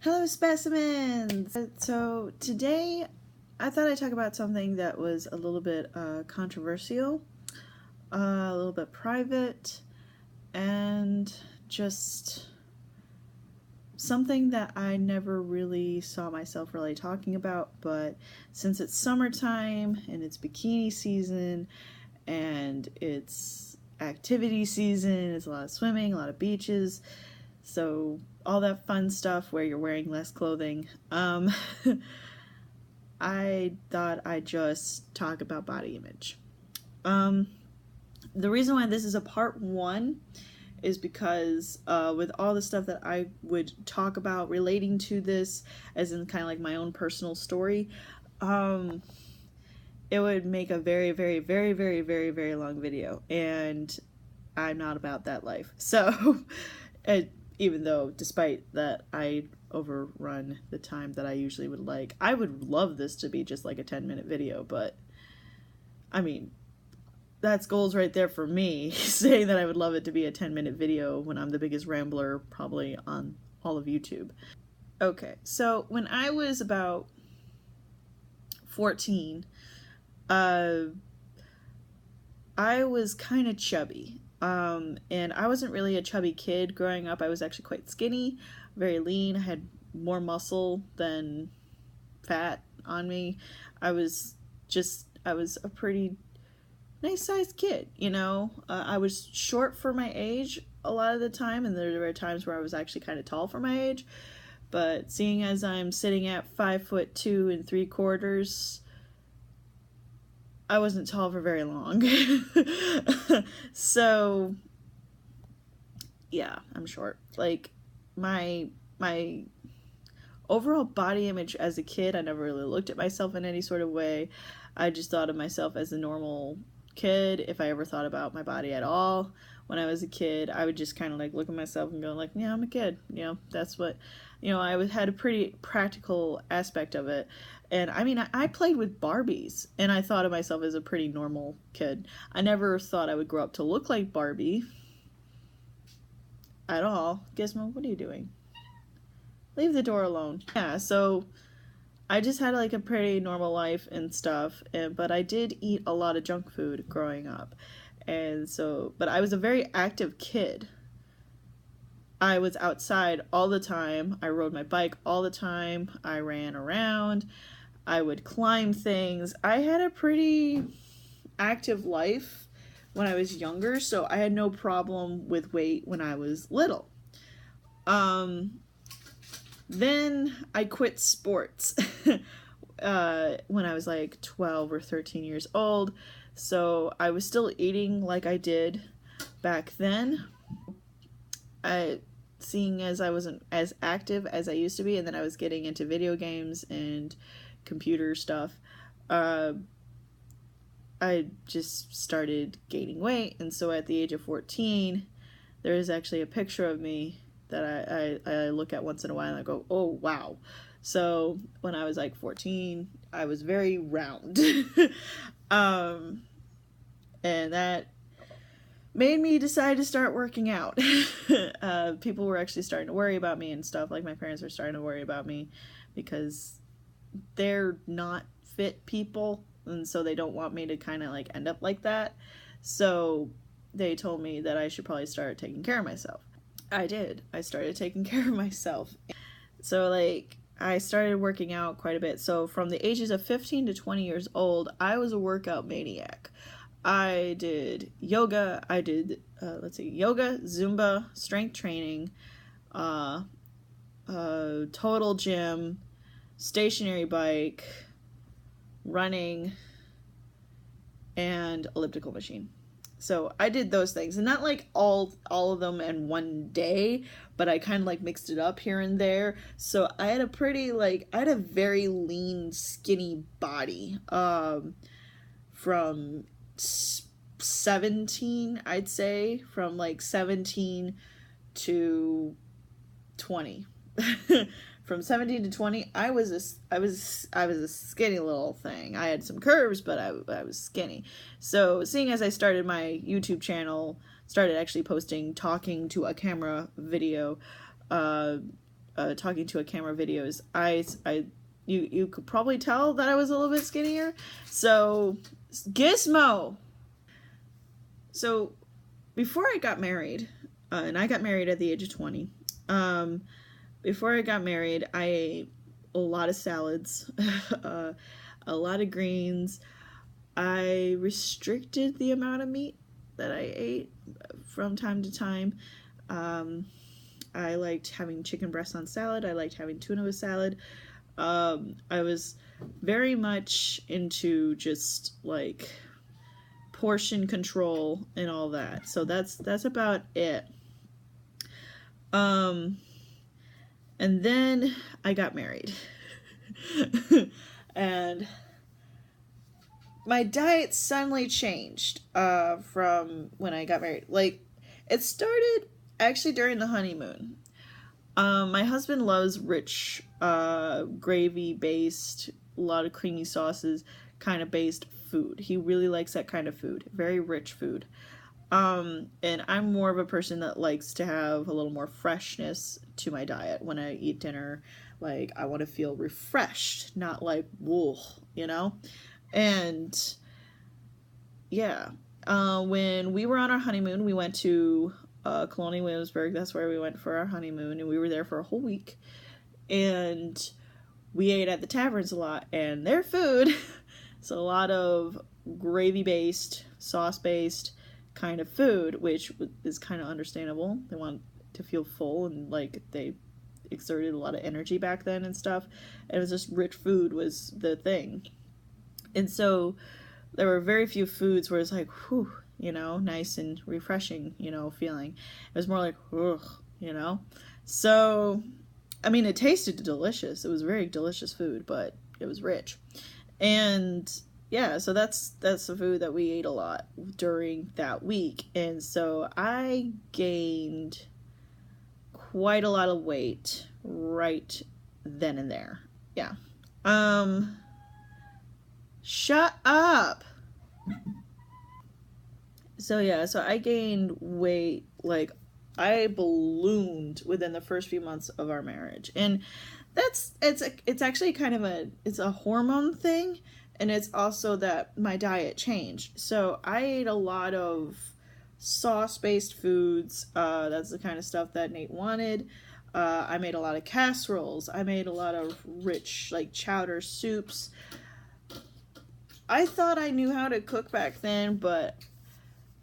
Hello, specimens! So today I thought I'd talk about something that was a little bit controversial, a little bit private, and just something that I never really saw myself really talking about, but since it's summertime and it's bikini season and it's activity season, it's a lot of swimming, a lot of beaches, so all that fun stuff where you're wearing less clothing. I thought I'd just talk about body image. The reason why this is a part one is because with all the stuff that I would talk about relating to this, as in kind of like my own personal story, it would make a very, very, very, very, very, very long video, and I'm not about that life. So, even though, despite that, I overrun the time that I usually would like. I would love this to be just like a 10-minute video, but I mean, that's goals right there for me, saying that I would love it to be a 10-minute video when I'm the biggest rambler probably on all of YouTube. Okay, so when I was about 14, I was kind of chubby. And I wasn't really a chubby kid growing up. I was actually quite skinny, very lean. I had more muscle than fat on me. I was a pretty nice sized kid, you know. I was short for my age a lot of the time, and there were times where I was actually kind of tall for my age. But seeing as I'm sitting at 5'2 3/4, I wasn't tall for very long. So yeah, I'm short. Like my overall body image as a kid, I never really looked at myself in any sort of way. I just thought of myself as a normal kid. If I ever thought about my body at all when I was a kid, I would just kind of like look at myself and go like, yeah, I'm a kid. You know, that's what, you know, I had a pretty practical aspect of it. And I mean, I played with Barbies, and I thought of myself as a pretty normal kid. I never thought I would grow up to look like Barbie at all. Gizmo, what are you doing? Leave the door alone. Yeah, so I just had like a pretty normal life and stuff, but I did eat a lot of junk food growing up. And so, but I was a very active kid. I was outside all the time. I rode my bike all the time. I ran around. I would climb things. I had a pretty active life when I was younger, so I had no problem with weight when I was little. Then I quit sports when I was like 12 or 13 years old, so I was still eating like I did back then. Seeing as I wasn't as active as I used to be, and then I was getting into video games and computer stuff, I just started gaining weight. And so at the age of 14, there is actually a picture of me that I look at once in a while and I go, oh wow. So when I was like 14, I was very round. And that made me decide to start working out. People were actually starting to worry about me and stuff. Like my parents were starting to worry about me because they're not fit people, and so they don't want me to kind of like end up like that. So they told me that I should probably start taking care of myself. I did. I started taking care of myself. So like I started working out quite a bit. So from the ages of 15 to 20 years old, I was a workout maniac. I did yoga. I did yoga, Zumba, strength training, total gym, stationary bike, running, and elliptical machine. So I did those things, and not like all of them in one day, but I kind of like mixed it up here and there. So I had a very lean, skinny body from 17, I'd say, from like 17 to 20. From 17 to 20, I was a skinny little thing. I had some curves, but I was skinny. So seeing as I started my YouTube channel, started actually posting talking to a camera video, talking to a camera videos, you could probably tell that I was a little bit skinnier. So, Gizmo! So, before I got married, and I got married at the age of 20, before I got married, I ate a lot of salads, a lot of greens. I restricted the amount of meat that I ate from time to time. I liked having chicken breasts on salad. I liked having tuna with salad. I was very much into just like portion control and all that. So that's about it. And then I got married. And my diet suddenly changed from when I got married. Like, it started actually during the honeymoon. My husband loves rich, gravy-based, a lot of creamy sauces kind of based food. He really likes that kind of food. Very rich food. And I'm more of a person that likes to have a little more freshness to my diet when I eat dinner. Like, I want to feel refreshed, not like, whoa, you know? And yeah, when we were on our honeymoon, we went to Colonial Williamsburg. That's where we went for our honeymoon, and we were there for a whole week. And we ate at the taverns a lot, and their food is a lot of gravy-based, sauce-based kind of food, which is kind of understandable. They want to feel full, and like they exerted a lot of energy back then and stuff. And it was just rich food was the thing. And so there were very few foods where it's like, whew, you know, nice and refreshing, you know, feeling. It was more like, ugh, you know. So, I mean, it tasted delicious. It was very delicious food, but it was rich. And yeah, so that's the food that we ate a lot during that week. And so I gained quite a lot of weight right then and there. Yeah. Shut up. So yeah, so I gained weight, like I ballooned within the first few months of our marriage. And it's actually kind of a hormone thing, and it's also that my diet changed. So I ate a lot of sauce-based foods. That's the kind of stuff that Nate wanted. I made a lot of casseroles. I made a lot of rich, like, chowder soups. I thought I knew how to cook back then, but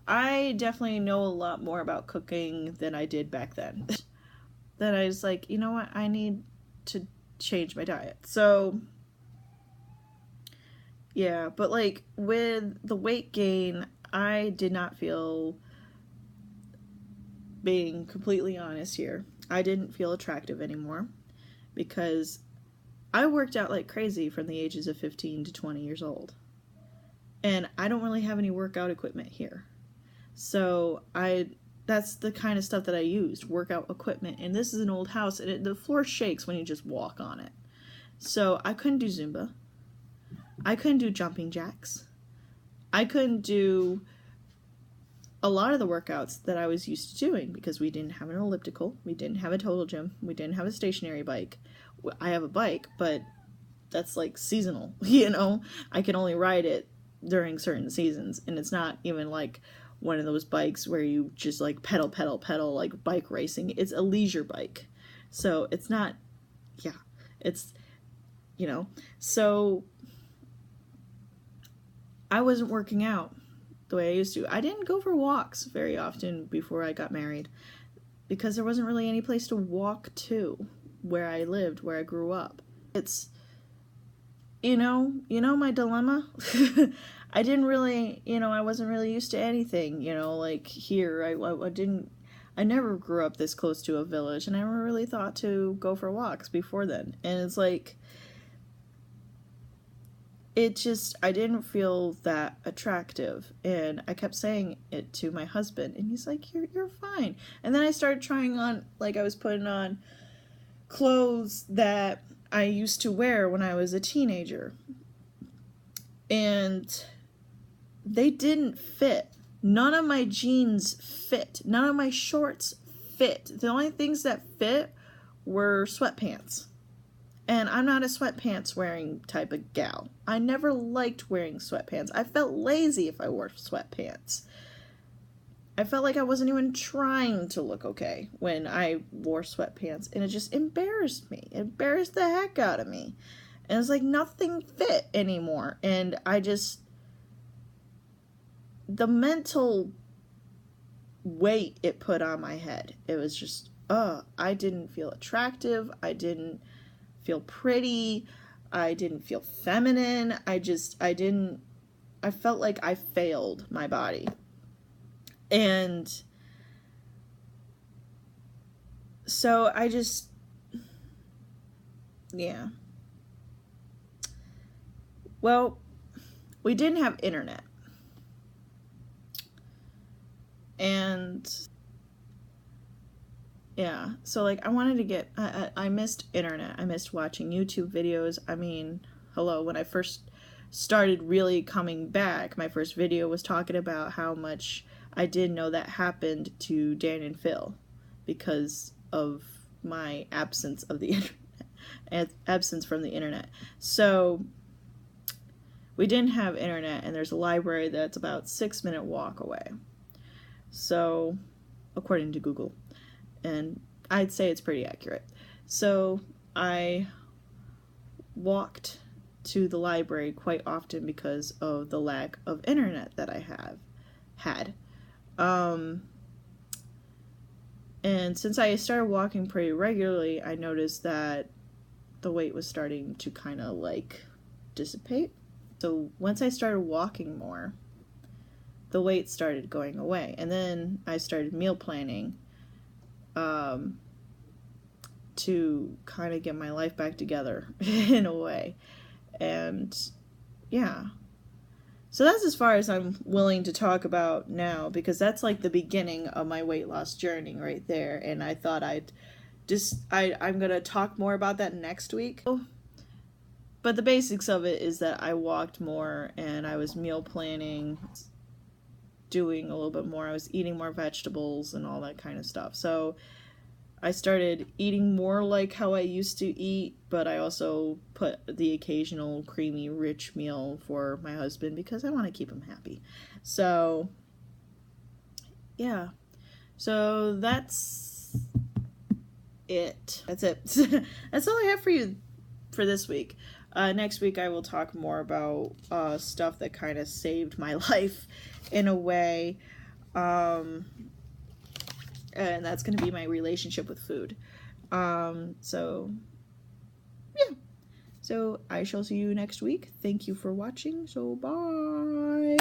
I definitely know a lot more about cooking than I did back then. Then I was like, you know what? I need to change my diet. So, yeah, but like with the weight gain, I did not feel, being completely honest here, I didn't feel attractive anymore because I worked out like crazy from the ages of 15 to 20 years old. And I don't really have any workout equipment here. So that's the kind of stuff that I used, workout equipment. And this is an old house, and the floor shakes when you just walk on it. So I couldn't do Zumba. I couldn't do jumping jacks. I couldn't do a lot of the workouts that I was used to doing because we didn't have an elliptical. We didn't have a total gym. We didn't have a stationary bike. I have a bike, but that's like seasonal, you know? I can only ride it during certain seasons, and it's not even like one of those bikes where you just like pedal like bike racing. It's a leisure bike, so it's not, yeah, it's, you know. So I wasn't working out the way I used to. I didn't go for walks very often before I got married because there wasn't really any place to walk to where I lived, where I grew up. It's, you know my dilemma. I didn't really, I wasn't really used to anything, like here. I never grew up this close to a village, and I never really thought to go for walks before then. And it's like, I didn't feel that attractive. And I kept saying it to my husband, and he's like, you're fine. And then I started trying on, like I was putting on clothes that I used to wear when I was a teenager. And they didn't fit. None of my jeans fit. None of my shorts fit. The only things that fit were sweatpants. And I'm not a sweatpants wearing type of gal. I never liked wearing sweatpants. I felt lazy if I wore sweatpants. I felt like I wasn't even trying to look okay when I wore sweatpants, and it just embarrassed me. It embarrassed the heck out of me. And it's like nothing fit anymore. And the mental weight it put on my head, it was just, I didn't feel attractive. I didn't feel pretty. I didn't feel feminine. I felt like I failed my body. And so yeah. Well, we didn't have internet. And yeah, so like I wanted to get, I missed internet. I missed watching YouTube videos. I mean, hello, when I first started really coming back, my first video was talking about how much I didn't know that happened to Dan and Phil because of my absence of the internet, absence from the internet. So we didn't have internet, and there's a library that's about 6-minute walk away. So, according to Google, and I'd say it's pretty accurate. So I walked to the library quite often because of the lack of internet that I had. And since I started walking pretty regularly, I noticed that the weight was starting to kind of like dissipate. So once I started walking more, the weight started going away. And then I started meal planning to kind of get my life back together in a way. And yeah. So that's as far as I'm willing to talk about now, because that's like the beginning of my weight loss journey right there. And I thought I'm going to talk more about that next week. But the basics of it is that I walked more and I was meal planning, doing a little bit more. I was eating more vegetables and all that kind of stuff. So I started eating more like how I used to eat, but I also put the occasional creamy, rich meal for my husband because I want to keep him happy. So, yeah. So that's it. That's it. That's all I have for you for this week. Next week I will talk more about stuff that kind of saved my life in a way. And that's going to be my relationship with food. So, yeah. So, I shall see you next week. Thank you for watching. So, bye.